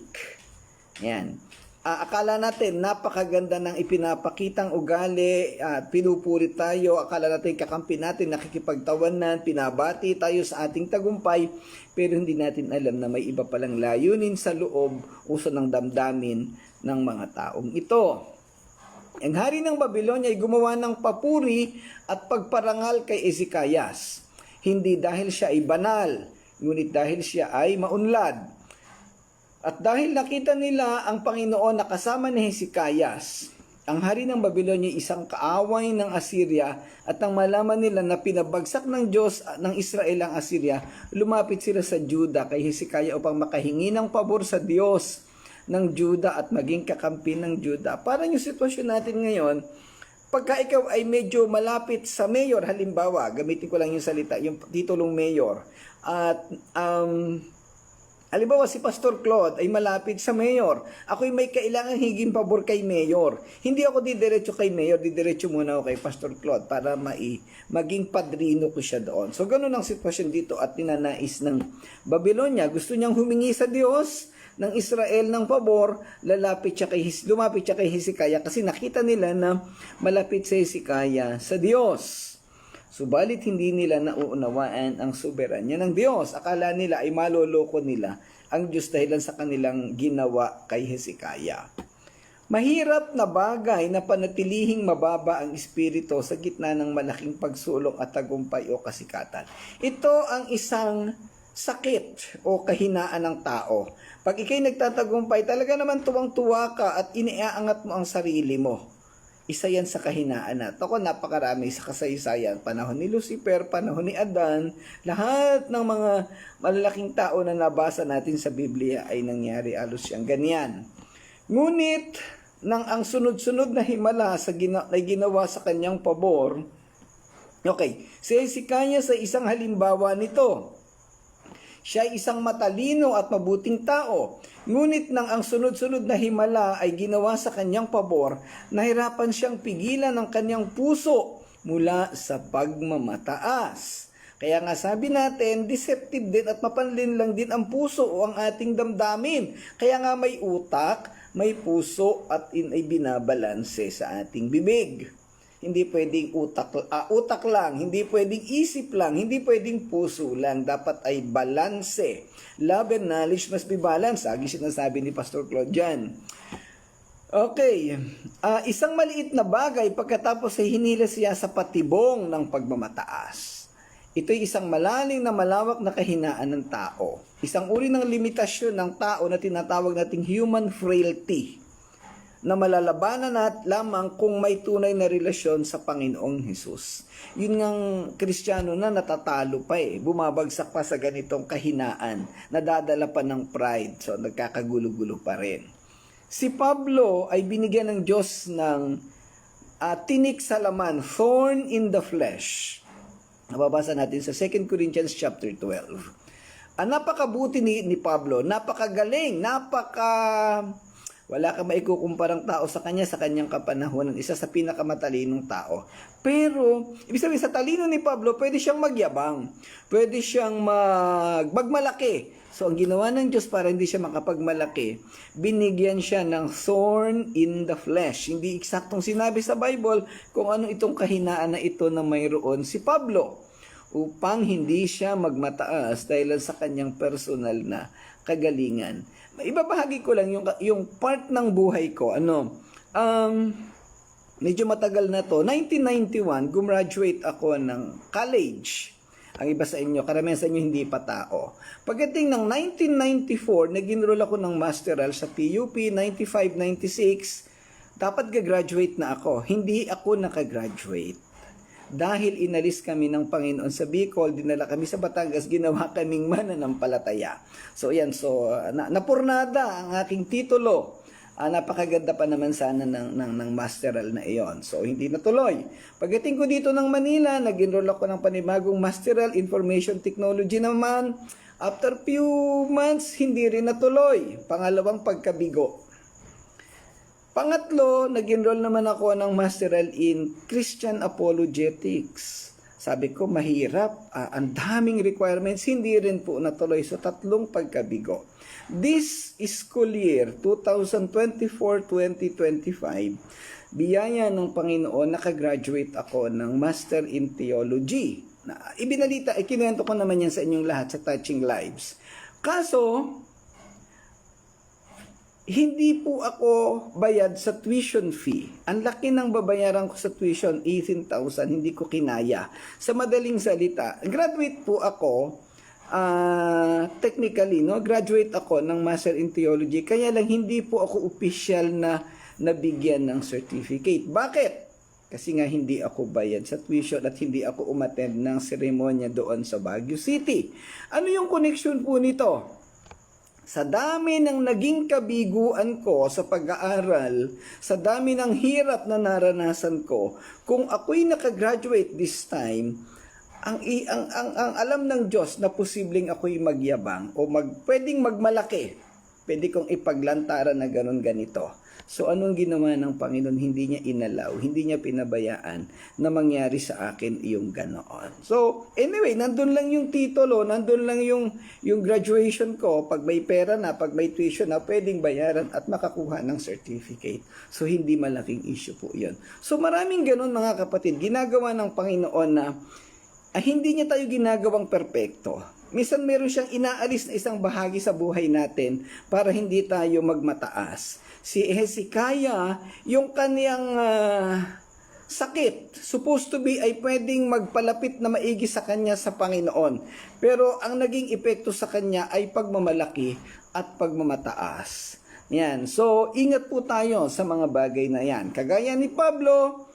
Yan. Akala natin napakaganda ng ipinapakitang ugali, pinupuri tayo, akala natin kakampi natin, nakikipagtawanan, pinabati tayo sa ating tagumpay, pero hindi natin alam na may iba palang layunin sa loob, uso ng damdamin ng mga taong ito. Ang hari ng Babylonia ay gumawa ng papuri at pagparangal kay Ezekias. Hindi dahil siya ay banal, ngunit dahil siya ay maunlad. At dahil nakita nila ang Panginoon na kasama ni Hezekias, ang hari ng Babylonia ay isang kaaway ng Assyria at nang malaman nila na pinabagsak ng Diyos ng Israel ang Assyria, lumapit sila sa Juda kay Hezekiah upang makahingi ng pabor sa Diyos ng Juda at maging kakampi ng Juda. Parang yung sitwasyon natin ngayon, pagka ikaw ay medyo malapit sa mayor, halimbawa, gamitin ko lang yung salita, yung titulong mayor, at halimbawa si Pastor Claude ay malapit sa mayor, ako'y may kailangan higing pabor kay mayor. Hindi ako didiretso kay mayor, didiretso muna ako kay Pastor Claude para maging padrino ko siya doon. So ganun ang sitwasyon dito at tinanais ng Babylonia. Gusto niyang humingi sa Diyos ng Israel ng pabor, lumapit siya kay Hezekiah kasi nakita nila na malapit si Hezekiah sa Diyos. Subalit hindi nila nauunawaan ang soberanya ng Diyos. Akala nila ay maloloko nila ang Diyos dahilan sa kanilang ginawa kay Hezekiah. Mahirap na bagay na panatilihing mababa ang espiritu sa gitna ng malaking pagsulong at tagumpay o kasikatan. Ito ang isang sakit o kahinaan ng tao. Pag ikay nagtatagumpay, talaga naman tuwang-tuwa ka at iniaangat mo ang sarili mo. Isa yan sa kahinaan natin. Ako napakarami sa kasaysayan. Panahon ni Lucifer, panahon ni Adan, lahat ng mga malalaking tao na nabasa natin sa Biblia ay nangyari alos siyang ganyan. Ngunit, nang ang sunod-sunod na himala na ginawa sa kanyang pabor, okay, si Hezekiah sa isang halimbawa nito. Siya ay isang matalino at mabuting tao. Ngunit nang ang sunod-sunod na himala ay ginawa sa kanyang pabor, nahirapan siyang pigilan ng kanyang puso mula sa pagmamataas. Kaya nga sabi natin, deceptive din at mapanlin lang din ang puso o ang ating damdamin. Kaya nga may utak, may puso at ay binabalanse sa ating bibig. Hindi pwedeng utak lang, hindi pwedeng isip lang, hindi pwedeng puso lang. Dapat ay balanse. Love and knowledge must be balanced. Lagi sinasabi ni Pastor Claude dyan. Okay. Isang maliit na bagay pagkatapos ay hinila siya sa patibong ng pagmamataas. Ito'y isang malalim na malawak na kahinaan ng tao. Isang uri ng limitasyon ng tao na tinatawag nating human frailty na malalabanan lamang kung may tunay na relasyon sa Panginoong Hesus. Yun ngang Kristiyano na natatalo pa bumabagsak pa sa ganitong kahinaan, nadadala pa ng pride, so nagkakagulo-gulo pa rin. Si Pablo ay binigyan ng Diyos ng tinik sa laman, thorn in the flesh. Nababasa natin sa 2 Corinthians chapter 12. Napakabuti ni Pablo, napakagaling, wala kang maikukumparang tao sa kanyang kapanahonan, isa sa pinakamatalinong tao. Pero, ibig sabihin, sa talino ni Pablo, pwede siyang magyabang, pwede siyang magmalaki. So, ang ginawa ng Diyos para hindi siya makapagmalaki, binigyan siya ng thorn in the flesh. Hindi eksaktong sinabi sa Bible kung ano itong kahinaan na ito na mayroon si Pablo, upang hindi siya magmataas dahil sa kanyang personal na kagalingan. Ibabahagi ko lang yung part ng buhay ko. Medyo matagal na to. 1991, gumraduate ako ng college. Ang iba sa inyo, karamihan sa inyo hindi pa tao. Pagdating ng 1994, nag-enroll ako ng masteral sa PUP, 95-96. Dapat gagraduate na ako. Hindi ako nakagraduate. Dahil inalis kami ng Panginoon sa Bicol, dinala kami sa Batangas, ginawa kaming mananampalataya. So yan, napurnada ang aking titulo. Napakaganda pa naman sana ng masteral na iyon. So hindi natuloy. Pagdating ko dito ng Manila, nag-enroll ako ng panibagong masteral, information technology naman. After few months, hindi rin natuloy. Pangalawang pagkabigo. Pangatlo, nag-enroll naman ako ng masteral in Christian apologetics. Sabi ko, mahirap. Ang daming requirements, hindi rin po natuloy. So, tatlong pagkabigo. This school year, 2024-2025, biyaya ng Panginoon, nakagraduate ako ng Master in Theology. Ibinalita, ikinuwento ko naman yan sa inyong lahat sa Touching Lives. Kaso, hindi po ako bayad sa tuition fee. Ang laki ng babayaran ko sa tuition, 18,000, hindi ko kinaya. Sa madaling salita, graduate po ako, technically, graduate ako ng Master in Theology, kaya lang hindi po ako official na nabigyan ng certificate. Bakit? Kasi nga hindi ako bayad sa tuition at hindi ako umattend ng seremonya doon sa Baguio City. Ano yung connection po nito? Sa dami ng naging kabiguan ko sa pag-aaral, sa dami ng hirap na naranasan ko, kung ako'y nakagraduate this time, ang alam ng Diyos na posibleng ako'y magyabang o pwedeng magmalaki, pwede kong ipaglantaran na ganito. So anong ginawa ng Panginoon? Hindi niya inalaw, hindi niya pinabayaan na mangyari sa akin yung ganoon. So anyway, nandun lang yung titulo, nandun lang yung graduation ko. Pag may pera na, pag may tuition na, pwedeng bayaran at makakuha ng certificate. So hindi malaking issue po yun. So maraming ganun mga kapatid, ginagawa ng Panginoon na hindi niya tayo ginagawang perpekto. Minsan meron siyang inaalis na isang bahagi sa buhay natin para hindi tayo magmataas. Si Hezekiah, yung kaniyang sakit, supposed to be ay pwedeng magpalapit na maigi sa kanya sa Panginoon. Pero ang naging epekto sa kanya ay pagmamalaki at pagmamataas. Yan. So, ingat po tayo sa mga bagay na yan. Kagaya ni Pablo,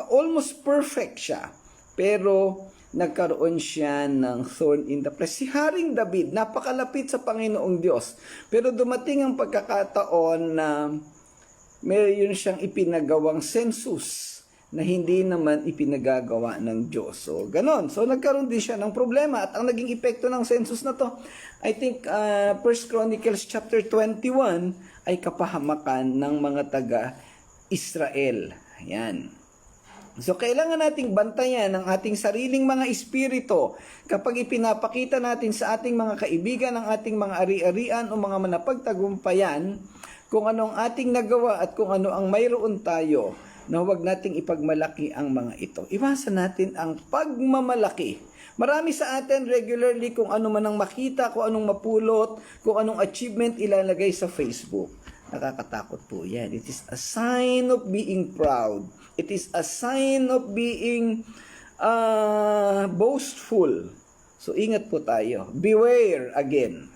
almost perfect siya. Pero nagkaroon siya ng thorn in the flesh. Si Haring David, napakalapit sa Panginoong Diyos. Pero dumating ang pagkakataon na mayroon siyang ipinagawang census na hindi naman ipinagagawa ng Diyos. So, ganon. So, nagkaroon din siya ng problema. At ang naging epekto ng census na to, I think 1 Chronicles chapter 21 ay kapahamakan ng mga taga-Israel. Ayan. So, kailangan nating bantayan ang ating sariling mga espiritu kapag ipinapakita natin sa ating mga kaibigan, ang ating mga ari-arian o mga manapagtagumpayan kung ano ang ating nagawa at kung ano ang mayroon tayo na huwag nating ipagmalaki ang mga ito. Iwasan natin ang pagmamalaki. Marami sa atin regularly kung ano man ang makita, kung anong mapulot, kung anong achievement ilalagay sa Facebook. Nakakatakot po yan. It is a sign of being proud. It is a sign of being boastful. So, ingat po tayo. Beware again.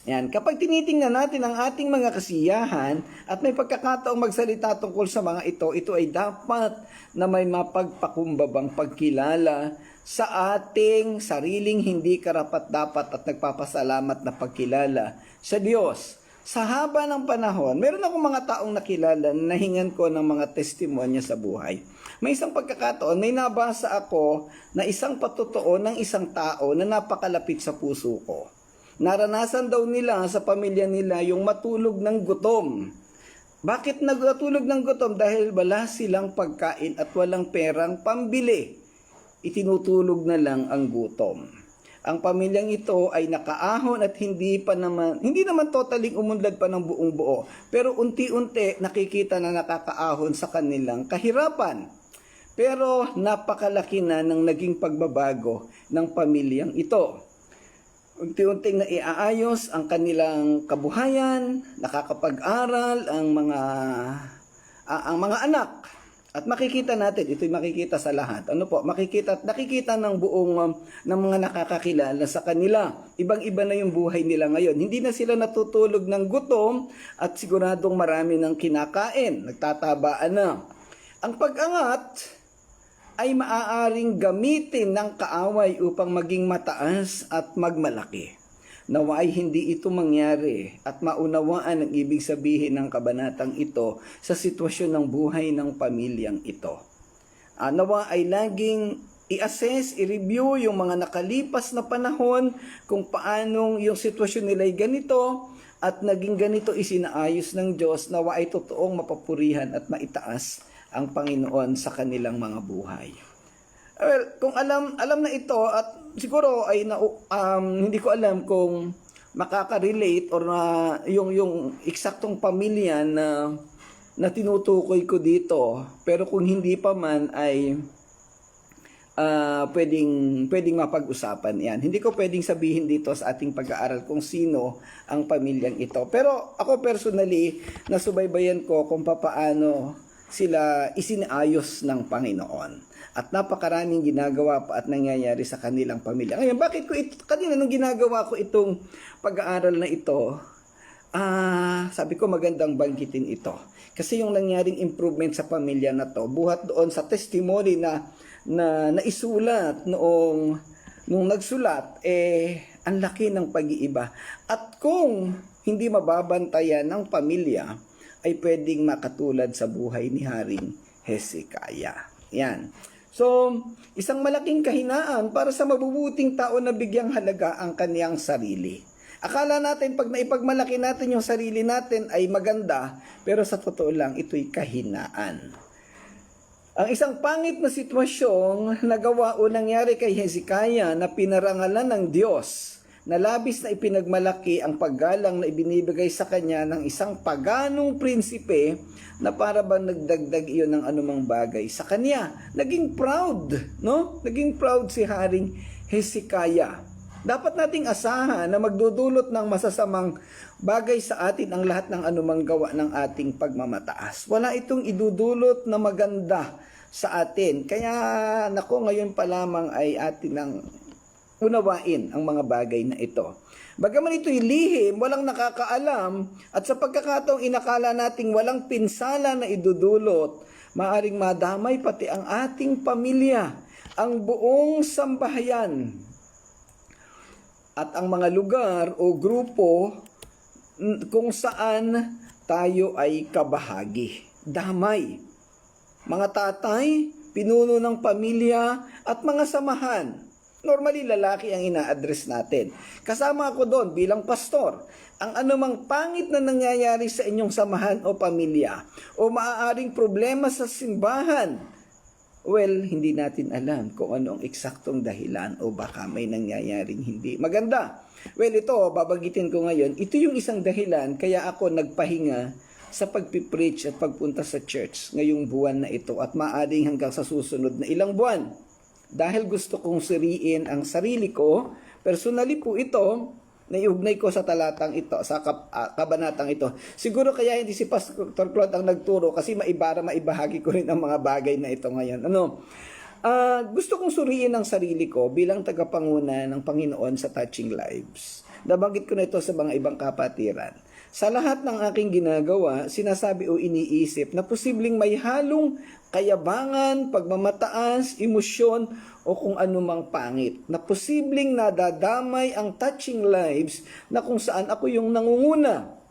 Yan. Kapag tinitingnan natin ang ating mga kasiyahan at may pagkakataong magsalita tungkol sa mga ito ay dapat na may mapagpakumbabang pagkilala sa ating sariling hindi karapat-dapat at nagpapasalamat na pagkilala sa Diyos. Sa haba ng panahon, meron akong mga taong nakilala na nahingan ko ng mga testimonya sa buhay. May isang pagkakataon, may nabasa ako na isang patotoo ng isang tao na napakalapit sa puso ko. Naranasan daw nila sa pamilya nila yung matulog ng gutom. Bakit nagtulog ng gutom? Dahil wala silang pagkain at walang perang pambili. Itinutulog na lang ang gutom. Ang pamilyang ito ay nakaahon at hindi naman totaling umunlad pa ng buong buo. Pero unti-unti nakikita na nakakaahon sa kanilang kahirapan. Pero napakalaki na ng naging pagbabago ng pamilyang ito. Unti-unting naiaayos ang kanilang kabuhayan, nakakapag-aral ang mga anak. At makikita natin, ito'y makikita sa lahat. Nakikita ng buong ng mga nakakakilala sa kanila. Ibang-iba na yung buhay nila ngayon. Hindi na sila natutulog ng gutom at siguradong marami ng kinakain. Nagtatabaan na. Ang pag-angat ay maaaring gamitin ng kaaway upang maging mataas at magmalaki. Naway hindi ito mangyari at maunawaan ang ibig sabihin ng kabanatang ito sa sitwasyon ng buhay ng pamilyang ito. Nawa ay laging i-assess, i-review yung mga nakalipas na panahon kung paanong yung sitwasyon nila ay ganito at naging ganito isinaayos ng Diyos. Nawa ay totoong mapapurihan at maitaas ang Panginoon sa kanilang mga buhay. Well, kung alam na ito at siguro ay hindi ko alam kung makaka-relate or yung eksaktong pamilya na tinutukoy ko dito, pero kung hindi pa man ay pwedeng mapag-usapan yan. Hindi ko pwedeng sabihin dito sa ating pag-aaral kung sino ang pamilyang ito. Pero ako personally, nasubaybayan ko kung papaano sila isinaayos ng Panginoon. At napakaraming ginagawa pa at nangyayari sa kanilang pamilya. Ngayon, bakit ko kanina nung ginagawa ko itong pag-aaral na ito, sabi ko magandang banggitin ito. Kasi yung nangyaring improvement sa pamilya na to, buhat doon sa testimony na naisulat nung nagsulat, ang laki ng pag-iiba. At kung hindi mababantayan ng pamilya, ay pwedeng makatulad sa buhay ni Haring Hezekiah. Yan. So, isang malaking kahinaan para sa mabubuting tao na bigyang halaga ang kaniyang sarili. Akala natin pag naipagmalaki natin yung sarili natin ay maganda, pero sa totoo lang ito'y kahinaan. Ang isang pangit na sitwasyong nagawa o nangyari kay Hezekiah na pinarangalan ng Diyos, na labis na ipinagmalaki ang paggalang na ibinibigay sa kanya ng isang paganong prinsipe na para bang nagdagdag iyon ng anumang bagay sa kanya. Naging proud, no? Naging proud si Haring Hezekiah. Dapat nating asahan na magdudulot ng masasamang bagay sa atin ang lahat ng anumang gawa ng ating pagmamataas. Wala itong idudulot na maganda sa atin. Kaya nako, ngayon pa lamang ay atin ang unawain ang mga bagay na ito. Bagaman ito'y lihim, walang nakakaalam, at sa pagkakataong inakala nating walang pinsala na idudulot, maaring madamay pati ang ating pamilya, ang buong sambahayan, at ang mga lugar o grupo kung saan tayo ay kabahagi. Damay. Mga tatay, pinuno ng pamilya, at mga samahan. Normally, lalaki ang ina-address natin. Kasama ako doon bilang pastor. Ang anumang pangit na nangyayari sa inyong samahan o pamilya o maaaring problema sa simbahan, well, hindi natin alam kung ano ang eksaktong dahilan o baka may nangyayaring hindi maganda. Well, ito, babagitin ko ngayon, ito yung isang dahilan kaya ako nagpahinga sa pagpipreach at pagpunta sa church ngayong buwan na ito at maaaring hanggang sa susunod na ilang buwan. Dahil gusto kong suriin ang sarili ko, personally po ito, Naiugnay ko sa talatang ito, sa kabanatang ito. Siguro kaya hindi si Pastor Claude ang nagturo kasi maibahagi ko rin ang mga bagay na ito ngayon. Gusto kong suriin ang sarili ko bilang tagapanguna ng Panginoon sa Touching Lives. Nabanggit ko na ito sa mga ibang kapatiran. Sa lahat ng aking ginagawa, sinasabi o iniisip na posibleng may halong kayabangan, pagmamataas, emosyon, o kung anumang pangit, na posibleng nadadamay ang Touching Lives na kung saan ako yung nangunguna.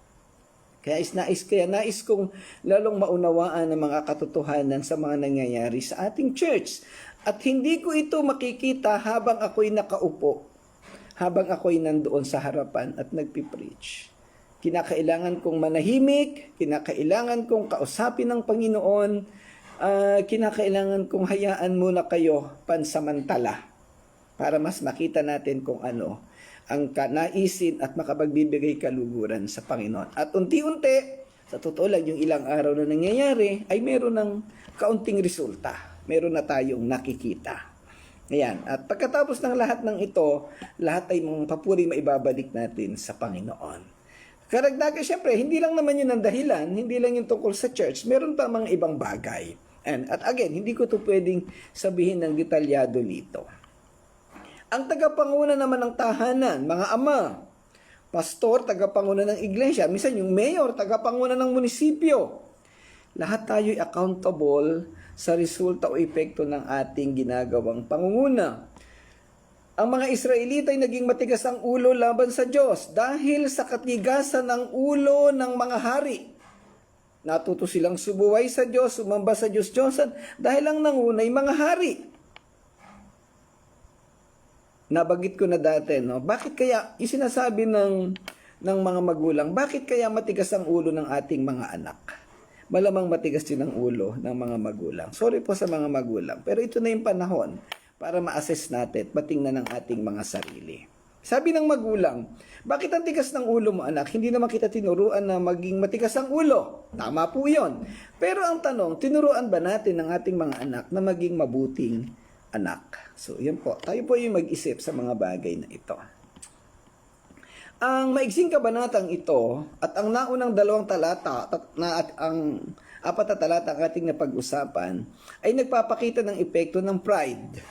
Kaya nais kong lalong maunawaan ang mga katotohanan sa mga nangyayari sa ating church. At hindi ko ito makikita habang ako'y nakaupo, habang ako'y nandoon sa harapan at nagpipreach. Kinakailangan kong manahimik, kinakailangan kong kausapin ng Panginoon, kinakailangan kong hayaan muna kayo pansamantala para mas makita natin kung ano ang kanaisin at makapagbibigay kaluguran sa Panginoon. At unti-unti, sa totoo lang, yung ilang araw na nangyayari ay meron ng kaunting resulta. Meron na tayong nakikita. Ayan. At pagkatapos ng lahat ng ito, lahat ay mga papuri maibabalik natin sa Panginoon. Karagdagan, syempre, hindi lang naman yun ang dahilan, hindi lang yung tungkol sa church, meron pa mga ibang bagay. At again, hindi ko ito pwedeng sabihin ng detalyado dito. Ang tagapanguna naman ng tahanan, mga ama, pastor, tagapanguna ng iglesia, minsan yung mayor, tagapanguna ng munisipyo. Lahat tayo'y accountable sa resulta o epekto ng ating ginagawang pangunguna. Ang mga Israelita ay naging matigas ang ulo laban sa Diyos dahil sa katigasan ng ulo ng mga hari. Natuto silang subuway sa Diyos, sumamba sa Diyos-Diyosan dahil ang nangunay mga hari. Nabagit ko na dati, no? Bakit kaya isinasabi ng mga magulang, bakit kaya matigas ang ulo ng ating mga anak? Malamang matigas din ang ulo ng mga magulang. Sorry po sa mga magulang, pero ito na yung panahon para ma-assess natin, matingnan ng ating mga sarili. Sabi ng magulang, bakit ang tigas ng ulo mo anak? Hindi naman kita tinuruan na maging matigas ang ulo. Tama po yun. Pero ang tanong, tinuruan ba natin ng ating mga anak na maging mabuting anak? So, yun po. Tayo po yung mag-isip sa mga bagay na ito. Ang maigsing kabanatang ito at ang naunang 2 talata at ang 4 na talata ang ating napag-usapan ay nagpapakita ng epekto ng pride,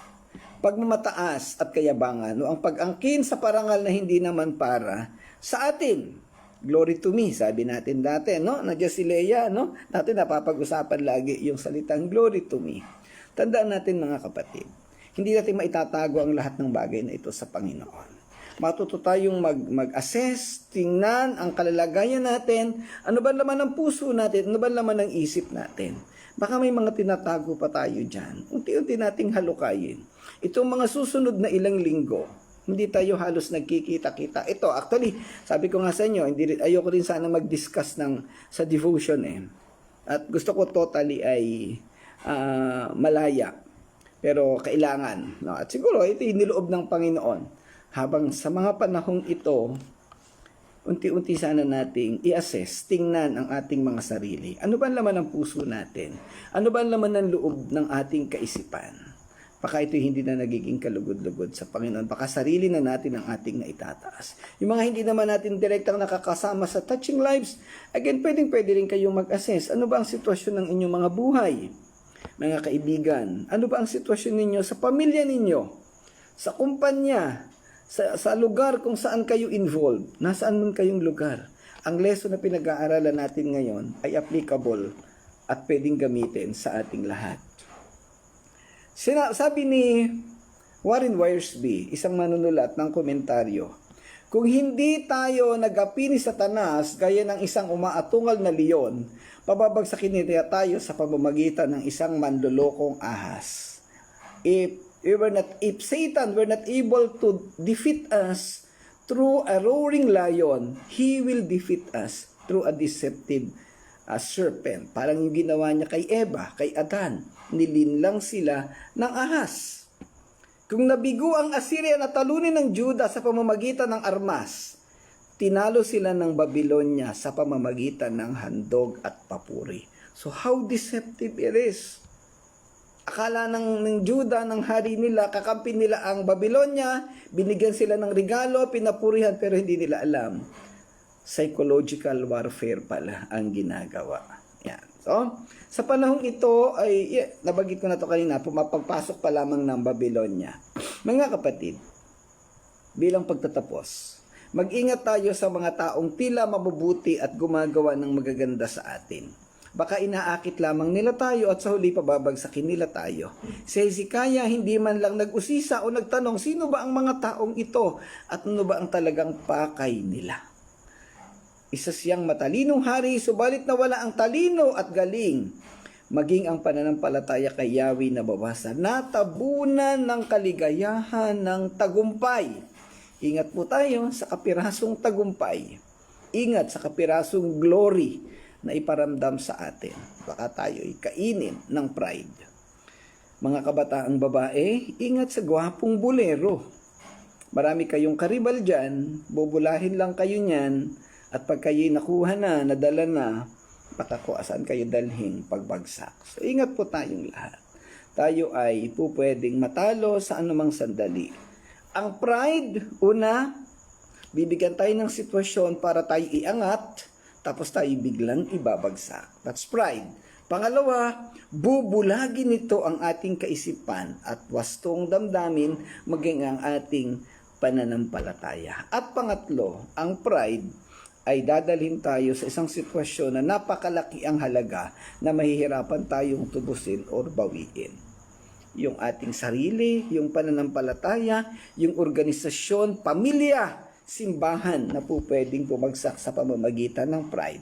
pagmamataas at kayabangan, o ang pag-angkin sa parangal na hindi naman para sa atin. Glory to me, sabi natin dati, no? Nandiyan si Leia, no? Natin napapag-usapan lagi yung salitang glory to me. Tandaan natin mga kapatid, hindi natin maitatago ang lahat ng bagay na ito sa Panginoon. Matuto tayong mag-assess, tingnan ang kalalagayan natin, ano ba laman ng puso natin, ano ba laman ng isip natin. Baka may mga tinatago pa tayo dyan. Unti-unti nating halukayin. Itong mga susunod na ilang linggo, hindi tayo halos nagkikita-kita. Ito, actually, sabi ko nga sa inyo, ayoko rin sana mag-discuss sa devotion At gusto ko totally ay malaya. Pero kailangan. No? At siguro, ito yung niloob ng Panginoon. Habang sa mga panahong ito, unti-unti sana nating i-assess, tingnan ang ating mga sarili. Ano ba ang laman ng puso natin? Ano ba ang laman ng loob ng ating kaisipan? Baka ito hindi na nagiging kalugod-lugod sa Panginoon. Baka sarili na natin ang ating naitataas. Yung mga hindi naman natin direktang nakakasama sa Touching Lives, again, pwede rin kayong mag-assess. Ano ba ang sitwasyon ng inyong mga buhay? Mga kaibigan, ano ba ang sitwasyon ninyo sa pamilya ninyo? Sa kumpanya? Sa lugar kung saan kayo involved? Nasaan man kayong lugar? Ang lesson na pinag-aaralan natin ngayon ay applicable at pwedeng gamitin sa ating lahat. Sabi ni Warren Wiersbe, isang manunulat ng komentaryo, kung hindi tayo nag-api ni Satanas gaya ng isang umaatungal na leon, pababagsakin niya tayo sa pamamagitan ng isang manlolokong ahas. If Satan were not able to defeat us through a roaring lion, he will defeat us through a deceptive serpent. Parang yung ginawa niya kay Eva, kay Adan. Nilinlang sila ng ahas. Kung nabigo ang Assyria na talunin ng Juda sa pamamagitan ng armas, tinalo sila ng Babylonia sa pamamagitan ng handog at papuri. So how deceptive it is. akala ng Juda, ng hari nila, kakampi nila ang Babylonia, binigyan sila ng regalo, pinapurihan, pero hindi nila alam. Psychological warfare pala ang ginagawa. Yan. So, sa panahong ito ay, nabanggit ko na to kanina, pumapagpasok pa lamang ng Babylonia. Mga kapatid, bilang pagtatapos, mag-ingat tayo sa mga taong tila mabubuti at gumagawa ng magaganda sa atin. Baka inaakit lamang nila tayo at sa huli pababagsakin nila tayo. Si Hezekiah hindi man lang nag-usisa o nagtanong, sino ba ang mga taong ito at ano ba ang talagang pakay nila? Isa siyang matalinong hari, subalit na wala ang talino at galing. Maging ang pananampalataya kay Yahweh na bawasan, natabunan ng kaligayahan ng tagumpay. Ingat po tayo sa kapirasong tagumpay. Ingat sa kapirasong glory na iparamdam sa atin. Baka tayo'y kainin ng pride. Mga kabataang babae, ingat sa gwapong bulero. Marami kayong karibal dyan, bubulahin lang kayo niyan, at pag kayo'y nakuha na, nadala na, baka kung saan kayo dalhin pagbagsak. So ingat po tayong lahat. Tayo ay po pwedeng matalo sa anumang sandali. Ang pride, una, bibigyan tayo ng sitwasyon para tayo iangat, tapos tayo biglang ibabagsak. That's pride. Pangalawa, bubulagin nito ang ating kaisipan at wastong damdamin maging ang ating pananampalataya. At pangatlo, ang pride ay dadalhin tayo sa isang sitwasyon na napakalaki ang halaga na mahihirapan tayong tubusin o bawiin. Yung ating sarili, yung pananampalataya, yung organisasyon, pamilya, simbahan na po pwedeng bumagsak sa pamamagitan ng pride.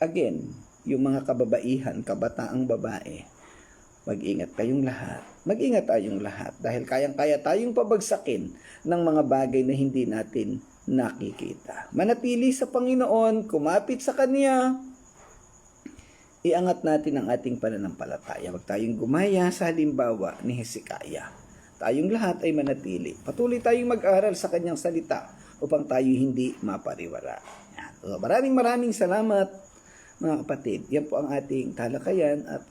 Again, yung mga kababaihan, kabataang babae, mag-ingat kayong lahat. Mag-ingat tayong lahat dahil kayang-kaya tayong pabagsakin ng mga bagay na hindi natin nakikita. Manatili sa Panginoon, kumapit sa Kanya, iangat natin ang ating pananampalataya. Huwag tayong gumaya sa halimbawa ni Hezekiah. Tayong lahat ay manatili. Patuloy tayong mag-aral sa Kanyang salita upang tayo hindi mapariwara. So, maraming salamat mga kapatid. Yan po ang ating talakayan at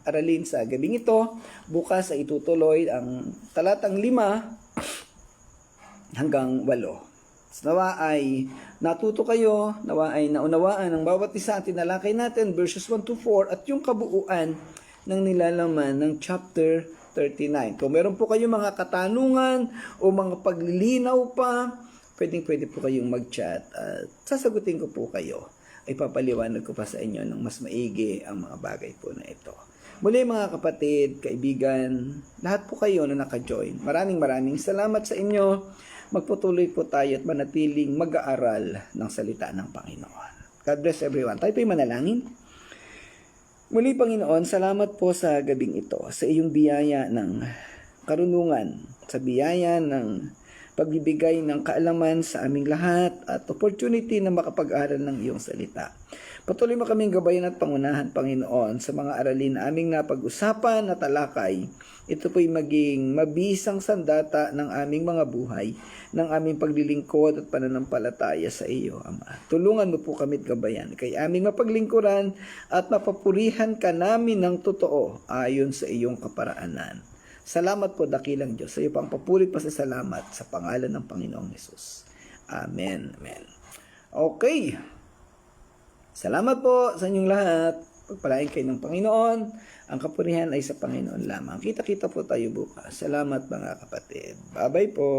aralin sa gabing ito. Bukas ay itutuloy ang talatang 5 hanggang 8. Nawa ay natuto kayo, nawa ay naunawaan ng bawat isa at tinalakay natin verses 1 to 4 at yung kabuuan ng nilalaman ng chapter 39. Kung meron po kayong mga katanungan o mga paglilinaw pa, pwede po kayong mag-chat at sasagutin ko po kayo. Ay papaliwanag ko pa sa inyo ng mas maigi ang mga bagay po na ito. Muli mga kapatid, kaibigan, lahat po kayo na naka-join. Maraming salamat sa inyo. Magpatuloy po tayo at manatiling mag-aaral ng salita ng Panginoon. God bless everyone. Tayo po'y manalangin. Muli Panginoon, salamat po sa gabing ito, sa iyong biyaya ng karunungan, sa biyaya ng pagbibigay ng kaalaman sa aming lahat at opportunity na makapag-aral ng iyong salita. Patuloy mo kaming gabayan at pangunahan, Panginoon, sa mga aralin na aming napag-usapan at talakay. Ito po'y maging mabisang sandata ng aming mga buhay, ng aming paglilingkod at pananampalataya sa iyo, Ama. Tulungan mo po kami at gabayan kay aming mapaglingkuran at mapapurihan ka namin ng totoo ayon sa iyong kaparaanan. Salamat po, dakilang Diyos, sa iyo pang papuri pa sa salamat sa pangalan ng Panginoong Hesus. Amen. Amen. Okay. Salamat po sa inyong lahat. Pagpalain kayo ng Panginoon. Ang kapurihan ay sa Panginoon lamang. Kita-kita po tayo bukas. Salamat mga kapatid. Bye-bye po.